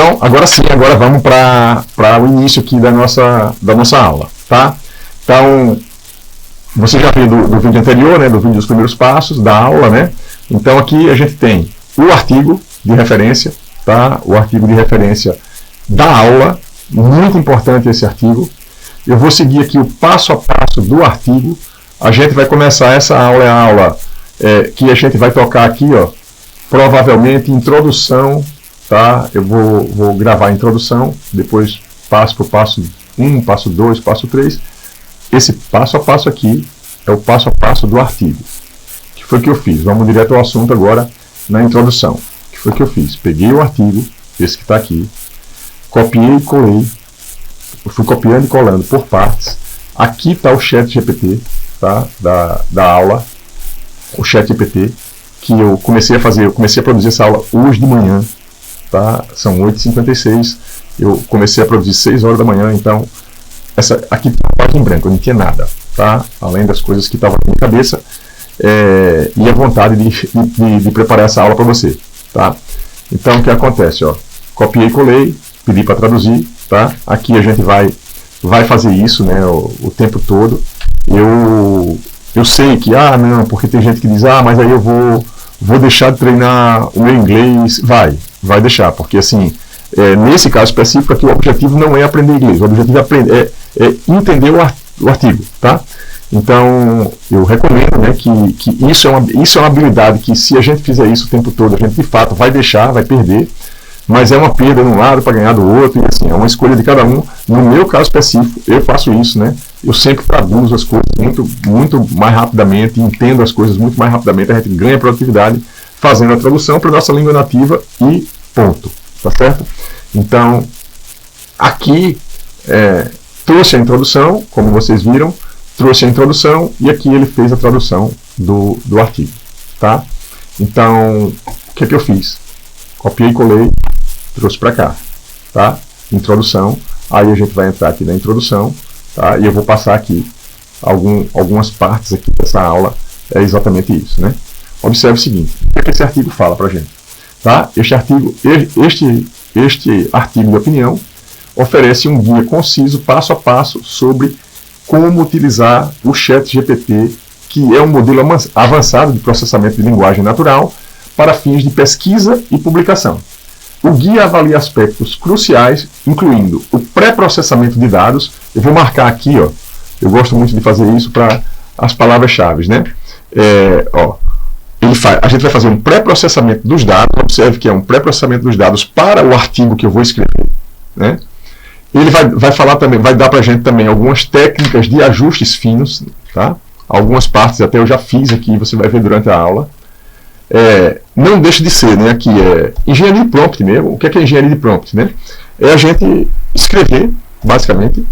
Então, agora sim, agora vamos para o início aqui da nossa aula, tá? Então, você já viu do vídeo anterior, né, do vídeo dos primeiros passos, da aula, né? Então, aqui a gente tem o artigo de referência, tá? O artigo de referência da aula, muito importante esse artigo. Eu vou seguir aqui o passo a passo do artigo. A gente vai começar essa aula, é a aula que a gente vai tocar aqui, ó, provavelmente introdução, tá? Eu vou gravar a introdução, depois passo para o passo 1, passo 2, passo 3. Esse passo a passo aqui é o passo a passo do artigo. O que foi que eu fiz? Vamos direto ao assunto agora na introdução. O que foi que eu fiz? Peguei o artigo, esse que está aqui, copiei e colei, eu fui copiando e colando por partes. Aqui está o ChatGPT, tá? da aula, o ChatGPT, que eu comecei a produzir essa aula hoje de manhã, tá? São 8h56, eu comecei a produzir 6 horas da manhã, então essa aqui está em branco, eu não tinha nada, tá? Além das coisas que estavam na minha cabeça e a vontade de preparar essa aula para você, tá? Então o que acontece, ó? Copiei e colei, pedi para traduzir, tá? Aqui a gente vai fazer isso, né, o tempo todo. Eu sei que, não, porque tem gente que diz, mas aí eu vou deixar de treinar o meu inglês. Vai deixar, porque assim, nesse caso específico aqui, o objetivo não é aprender inglês, o objetivo é entender o artigo, tá? Então, eu recomendo, né, que isso é uma habilidade que, se a gente fizer isso o tempo todo, a gente de fato vai perder, mas é uma perda de um lado para ganhar do outro, e assim, é uma escolha de cada um. No meu caso específico, eu faço isso, né? Eu sempre traduzo as coisas muito mais rapidamente, entendo as coisas muito mais rapidamente, a gente ganha produtividade fazendo a tradução para a nossa língua nativa e ponto, tá certo? Então, aqui trouxe a introdução, como vocês viram, trouxe a introdução e aqui ele fez a tradução do artigo, tá? Então, o que é que eu fiz? Copiei e colei, trouxe para cá, tá? Introdução, aí a gente vai entrar aqui na introdução, tá? E eu vou passar aqui algumas partes aqui dessa aula, é exatamente isso, né? Observe o seguinte, o que esse artigo fala para a gente, tá? Este artigo de opinião oferece um guia conciso, passo a passo, sobre como utilizar o ChatGPT, que é um modelo avançado de processamento de linguagem natural, para fins de pesquisa e publicação. O guia avalia aspectos cruciais, incluindo o pré-processamento de dados. Eu vou marcar aqui, ó, eu gosto muito de fazer isso para as palavras-chave, né? A gente vai fazer um pré-processamento dos dados. Observe que é um pré-processamento dos dados para o artigo que eu vou escrever, né? Ele vai falar também, vai dar para a gente também algumas técnicas de ajustes finos, tá? Algumas partes até eu já fiz aqui, você vai ver durante a aula. Não deixa de ser, né, aqui engenharia de prompt mesmo. O que é engenharia de prompt, né? É a gente escrever, basicamente,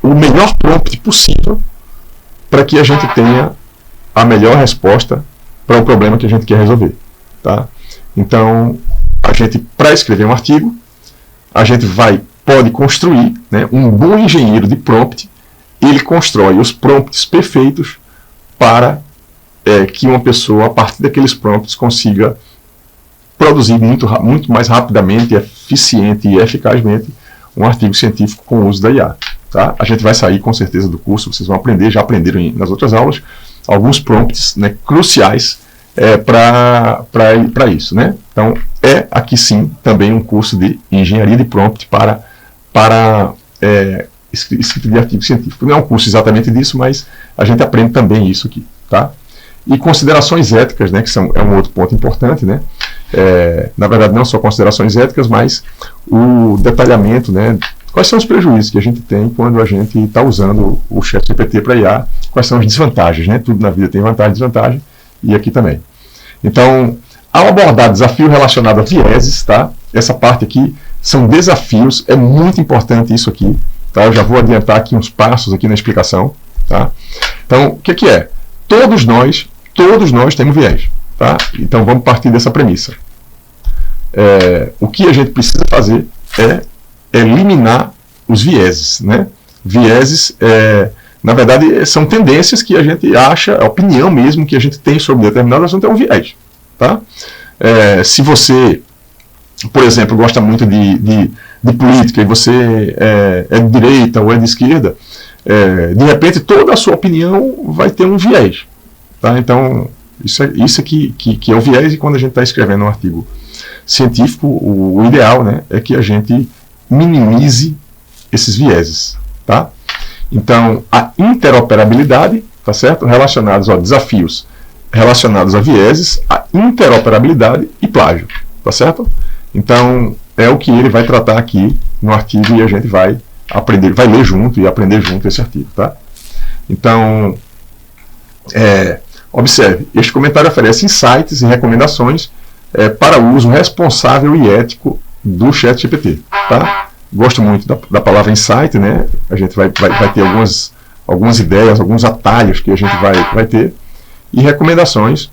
o melhor prompt possível para que a gente tenha a melhor resposta para o problema que a gente quer resolver, tá? Então, a gente, para escrever um artigo, a gente pode construir, né, um bom engenheiro de prompt, ele constrói os prompts perfeitos para que uma pessoa, a partir daqueles prompts, consiga produzir muito mais rapidamente, eficiente e eficazmente um artigo científico com o uso da IA. Tá? A gente vai sair com certeza do curso, vocês vão aprender, já aprenderam nas outras aulas, alguns prompts, né, cruciais para isso, né? Então, aqui sim também um curso de engenharia de prompt para escrita de artigo científico. Não é um curso exatamente disso, mas a gente aprende também isso aqui, tá? E considerações éticas, né, que é um outro ponto importante, né? Na verdade, não só considerações éticas, mas o detalhamento, né? Quais são os prejuízos que a gente tem quando a gente está usando o ChatGPT para IA? Quais são as desvantagens, né? Tudo na vida tem vantagem e desvantagem, e aqui também. Então, ao abordar desafio relacionado a vieses, tá? Essa parte aqui são desafios, é muito importante isso aqui, tá? Eu já vou adiantar aqui uns passos aqui na explicação, tá? Então, o que é? Todos nós temos viés, tá? Então vamos partir dessa premissa. O que a gente precisa fazer é eliminar os vieses, né? Vieses, na verdade, são tendências que a gente acha, a opinião mesmo que a gente tem sobre determinado assunto é um viés, tá? Se você por exemplo, gosta muito de política e você é de direita ou é de esquerda, de repente toda a sua opinião vai ter um viés. Tá? Então, isso aqui que é o viés, e quando a gente está escrevendo um artigo científico, o ideal, né, é que a gente minimize esses vieses. Tá? Então, a interoperabilidade, tá certo? Relacionados a desafios relacionados a vieses, a interoperabilidade e plágio. Tá certo? Então, é o que ele vai tratar aqui no artigo e a gente vai aprender, vai ler junto e aprender junto esse artigo. Tá? Então, observe, este comentário oferece insights e recomendações para o uso responsável e ético do ChatGPT. Tá? Gosto muito da palavra insight, né? A gente vai ter algumas ideias, alguns atalhos que a gente vai ter, e recomendações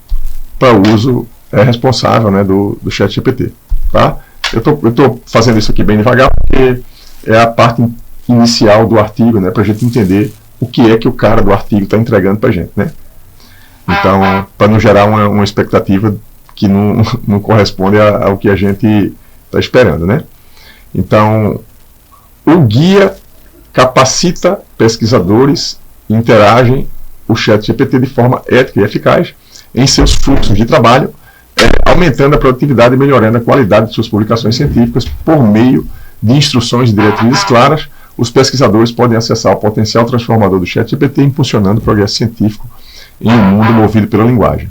para o uso responsável, né, do ChatGPT. Tá? Eu estou fazendo isso aqui bem devagar, porque é a parte inicial do artigo, né, para a gente entender o que é que o cara do artigo está entregando para a gente. Né? Então, para não gerar uma expectativa que não corresponde ao que a gente está esperando. Né? Então, o guia capacita pesquisadores e interagem o ChatGPT de forma ética e eficaz em seus fluxos de trabalho, aumentando a produtividade e melhorando a qualidade de suas publicações científicas por meio de instruções e diretrizes claras. Os pesquisadores podem acessar o potencial transformador do ChatGPT, impulsionando o progresso científico em um mundo movido pela linguagem.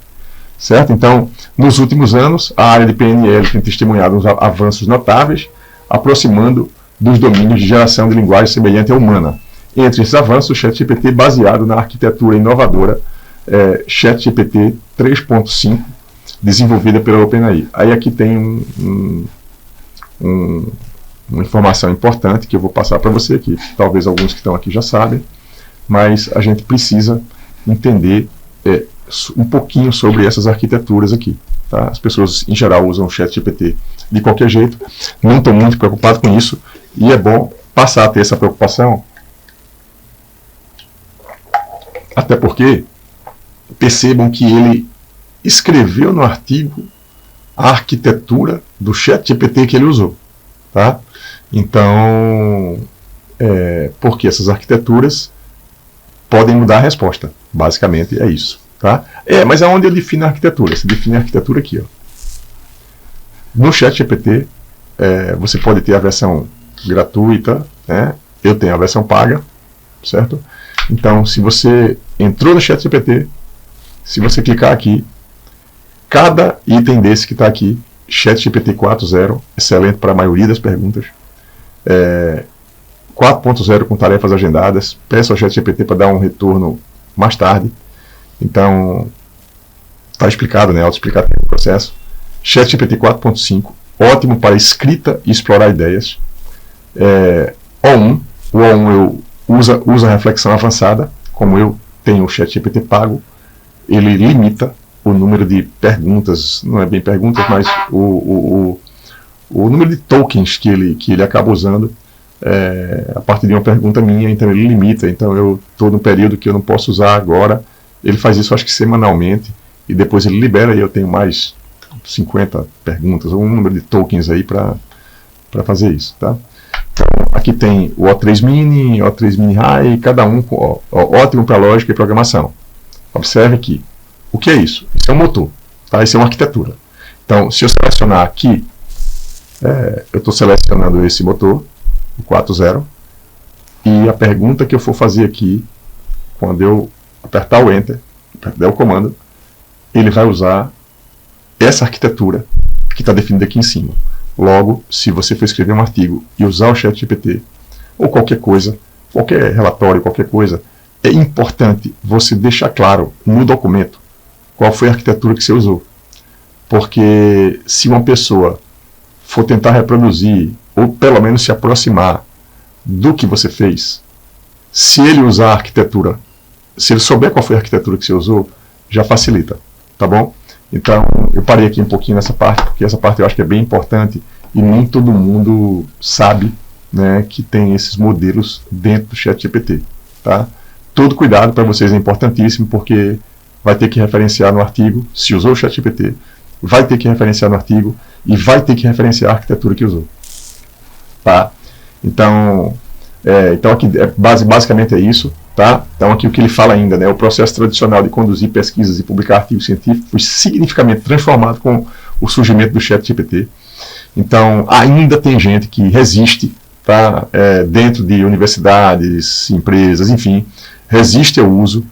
Certo? Então, nos últimos anos, a área de PNL tem testemunhado uns avanços notáveis, aproximando dos domínios de geração de linguagem semelhante à humana. Entre esses avanços, o ChatGPT, baseado na arquitetura inovadora ChatGPT 3.5, desenvolvida pela OpenAI. Aí aqui tem uma informação importante que eu vou passar para você aqui. Talvez alguns que estão aqui já sabem, mas a gente precisa entender um pouquinho sobre essas arquiteturas aqui. Tá? As pessoas, em geral, usam o ChatGPT de qualquer jeito. Não estou muito preocupado com isso, e é bom passar a ter essa preocupação, até porque percebam que ele escreveu no artigo a arquitetura do ChatGPT que ele usou. Tá? Então, porque essas arquiteturas podem mudar a resposta. Basicamente é isso. Tá? Mas aonde ele define a arquitetura? Se define a arquitetura aqui. Ó. No ChatGPT, você pode ter a versão gratuita, né? Eu tenho a versão paga, certo? Então, se você entrou no ChatGPT, se você clicar aqui, cada item desse que está aqui, ChatGPT 4.0, excelente para a maioria das perguntas, 4.0 com tarefas agendadas, peço ao ChatGPT para dar um retorno mais tarde. Então, está explicado, né? Auto-explicativo o processo. ChatGPT 4.5, ótimo para escrita e explorar ideias. O1 eu usa reflexão avançada, como eu tenho o ChatGPT pago, ele limita o número de perguntas, não é bem perguntas, mas o número de tokens que ele acaba usando a partir de uma pergunta minha, então ele limita. Então eu estou num período que eu não posso usar agora, ele faz isso acho que semanalmente, e depois ele libera e eu tenho mais 50 perguntas, ou um número de tokens aí para fazer isso. Tá? Então, aqui tem o O3 Mini, O3 Mini High, cada um ótimo para lógica e programação. Observe aqui. O que é isso? Isso é um motor. Tá? Isso é uma arquitetura. Então, se eu selecionar aqui, eu estou selecionando esse motor, o 4.0, e a pergunta que eu for fazer aqui, quando eu apertar o Enter, der o comando, ele vai usar essa arquitetura que está definida aqui em cima. Logo, se você for escrever um artigo e usar o ChatGPT, ou qualquer coisa, qualquer relatório, qualquer coisa, é importante você deixar claro no documento qual foi a arquitetura que você usou. Porque se uma pessoa for tentar reproduzir, ou pelo menos se aproximar do que você fez, se ele usar a arquitetura, se ele souber qual foi a arquitetura que você usou, já facilita, tá bom? Então, eu parei aqui um pouquinho nessa parte, porque essa parte eu acho que é bem importante e nem todo mundo sabe, né, que tem esses modelos dentro do ChatGPT, tá? Todo cuidado para vocês é importantíssimo, porque vai ter que referenciar no artigo se usou o ChatGPT vai ter que referenciar no artigo e vai ter que referenciar a arquitetura que usou. Tá? Então aqui basicamente é isso. Tá? Então aqui o que ele fala ainda, né, o processo tradicional de conduzir pesquisas e publicar artigos científicos foi significativamente transformado com o surgimento do ChatGPT. Então ainda tem gente que resiste, tá? Dentro de universidades, empresas, enfim, resiste ao uso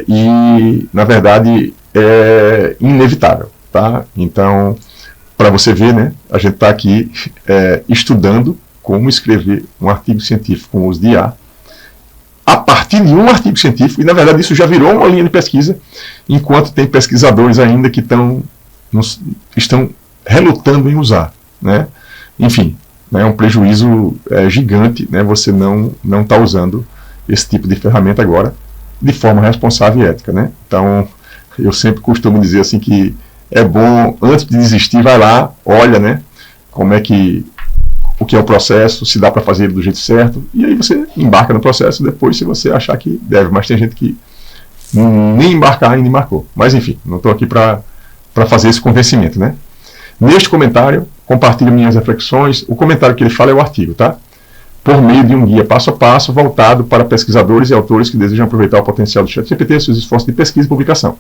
e na verdade é inevitável. Tá? Então, para você ver, né, a gente está aqui estudando como escrever um artigo científico com o uso de IA, a partir de um artigo científico, e na verdade isso já virou uma linha de pesquisa, enquanto tem pesquisadores ainda que estão relutando em usar. Né? Enfim, é um prejuízo gigante, né, você não está usando esse tipo de ferramenta agora de forma responsável e ética. Né? Então, eu sempre costumo dizer assim que é bom, antes de desistir, vai lá, olha, né, o que é o processo, se dá para fazer do jeito certo, e aí você embarca no processo depois se você achar que deve. Mas tem gente que nem embarcar ainda embarcou. Mas enfim, não estou aqui para fazer esse convencimento. Né? Neste comentário, compartilho minhas reflexões. O comentário que ele fala é o artigo, tá? Por meio de um guia passo a passo voltado para pesquisadores e autores que desejam aproveitar o potencial do ChatGPT e seus esforços de pesquisa e publicação.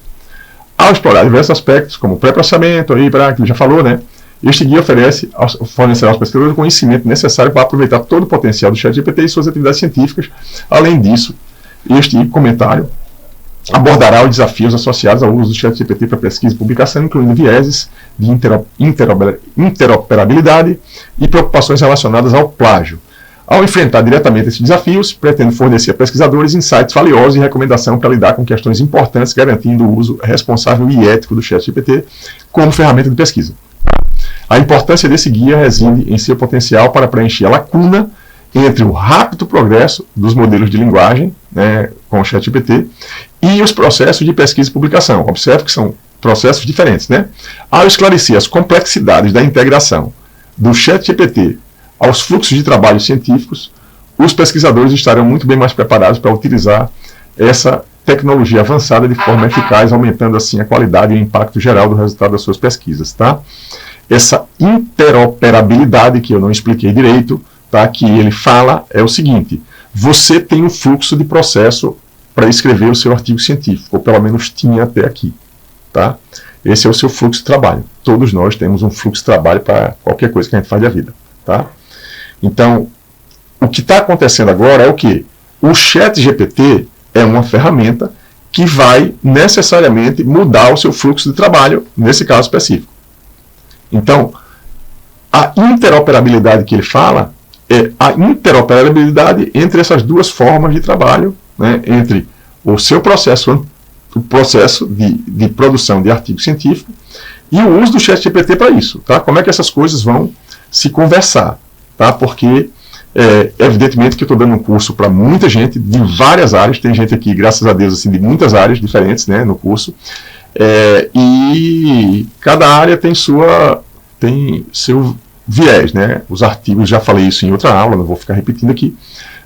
Ao explorar diversos aspectos, como pré-processamento, que ele já falou, né? Este guia fornecerá aos pesquisadores o conhecimento necessário para aproveitar todo o potencial do ChatGPT e suas atividades científicas. Além disso, este comentário abordará os desafios associados ao uso do ChatGPT para pesquisa e publicação, incluindo vieses de interoperabilidade e preocupações relacionadas ao plágio. Ao enfrentar diretamente esses desafios, pretendo fornecer a pesquisadores insights valiosos e recomendação para lidar com questões importantes, garantindo o uso responsável e ético do ChatGPT como ferramenta de pesquisa. A importância desse guia reside em seu potencial para preencher a lacuna entre o rápido progresso dos modelos de linguagem, né, com o ChatGPT, e os processos de pesquisa e publicação. Observe que são processos diferentes. Né? Ao esclarecer as complexidades da integração do ChatGPT aos fluxos de trabalho científicos, os pesquisadores estarão muito bem mais preparados para utilizar essa tecnologia avançada de forma eficaz, aumentando assim a qualidade e o impacto geral do resultado das suas pesquisas. Tá? Essa interoperabilidade, que eu não expliquei direito, tá, que ele fala, é o seguinte: você tem um fluxo de processo para escrever o seu artigo científico, ou pelo menos tinha até aqui. Tá? Esse é o seu fluxo de trabalho. Todos nós temos um fluxo de trabalho para qualquer coisa que a gente faz da vida. Tá? Então, o que está acontecendo agora é o quê? O ChatGPT é uma ferramenta que vai necessariamente mudar o seu fluxo de trabalho, nesse caso específico. Então, a interoperabilidade que ele fala é a interoperabilidade entre essas duas formas de trabalho, né, entre o seu processo, o processo de produção de artigo científico e o uso do ChatGPT para isso. Tá? Como é que essas coisas vão se conversar? Tá? Porque, evidentemente, que eu estou dando um curso para muita gente de várias áreas. Tem gente aqui, graças a Deus, assim, de muitas áreas diferentes, né, no curso. E cada área tem seu viés, né? Os artigos, já falei isso em outra aula, não vou ficar repetindo aqui,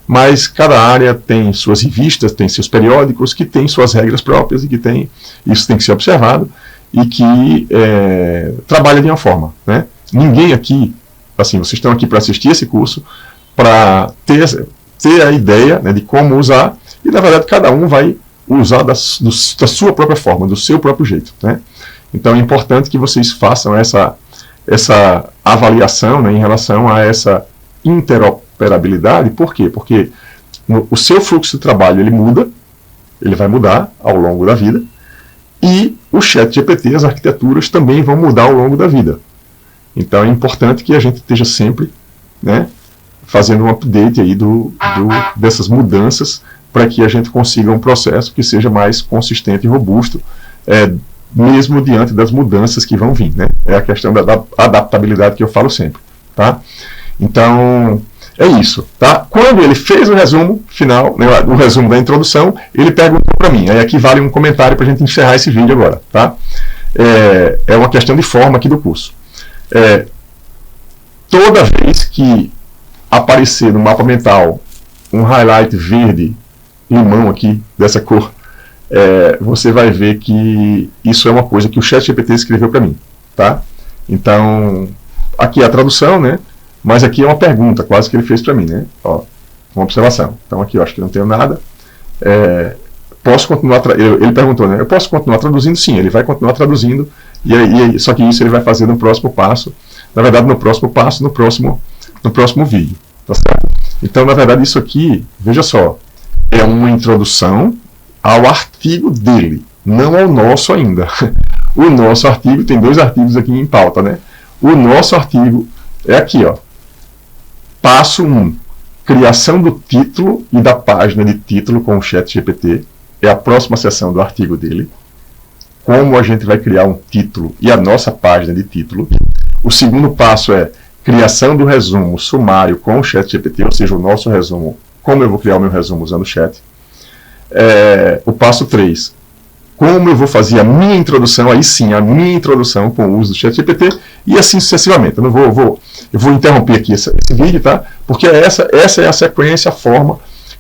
mas cada área tem suas revistas, tem seus periódicos, que tem suas regras próprias e que isso tem que ser observado e que trabalha de uma forma, né? Ninguém aqui, assim, vocês estão aqui para assistir esse curso, para ter a ideia, né, de como usar, e na verdade cada um vai usar da sua própria forma, do seu próprio jeito, né? Então é importante que vocês façam essa avaliação, né, em relação a essa interoperabilidade. Por quê? Porque o seu fluxo de trabalho ele vai mudar ao longo da vida, e o ChatGPT, as arquiteturas também vão mudar ao longo da vida. Então é importante que a gente esteja sempre, né, fazendo um update aí dessas mudanças, para que a gente consiga um processo que seja mais consistente e robusto, mesmo diante das mudanças que vão vir, né? É a questão da adaptabilidade que eu falo sempre, tá? Então, é isso, tá? Quando ele fez o resumo final, né, o resumo da introdução, ele perguntou para mim, aí aqui vale um comentário para a gente encerrar esse vídeo agora, tá? É uma questão de forma aqui do curso. Toda vez que aparecer no mapa mental um highlight verde limão aqui, dessa cor, você vai ver que isso é uma coisa que o ChatGPT escreveu para mim, tá? Então, aqui é a tradução, né? Mas aqui é uma pergunta, quase que ele fez para mim, né? Ó, uma observação. Então aqui eu acho que não tenho nada. Posso continuar, ele perguntou, né? Eu posso continuar traduzindo? Sim, ele vai continuar traduzindo, só que isso ele vai fazer no próximo passo, na verdade no próximo passo, no próximo vídeo, tá certo? Então, na verdade, isso aqui, veja só, é uma introdução ao artigo dele, não ao nosso ainda. O nosso artigo, tem 2 artigos aqui em pauta, né? O nosso artigo é aqui, ó. Passo 1, criação do título e da página de título com o ChatGPT. É a próxima seção do artigo dele. Como a gente vai criar um título e a nossa página de título. O segundo passo é criação do resumo sumário com o ChatGPT, ou seja, o nosso resumo, como eu vou criar o meu resumo usando o chat. O passo 3, como eu vou fazer a minha introdução, aí sim, a minha introdução com o uso do ChatGPT, e assim sucessivamente. Eu vou interromper aqui esse vídeo, tá? Porque essa é a sequência, a forma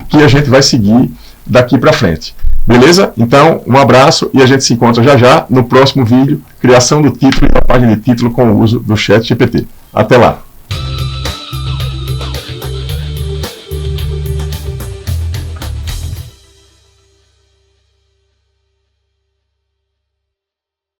que a gente vai seguir daqui para frente. Beleza? Então, um abraço e a gente se encontra já já no próximo vídeo, criação do título e da página de título com o uso do ChatGPT. Até lá!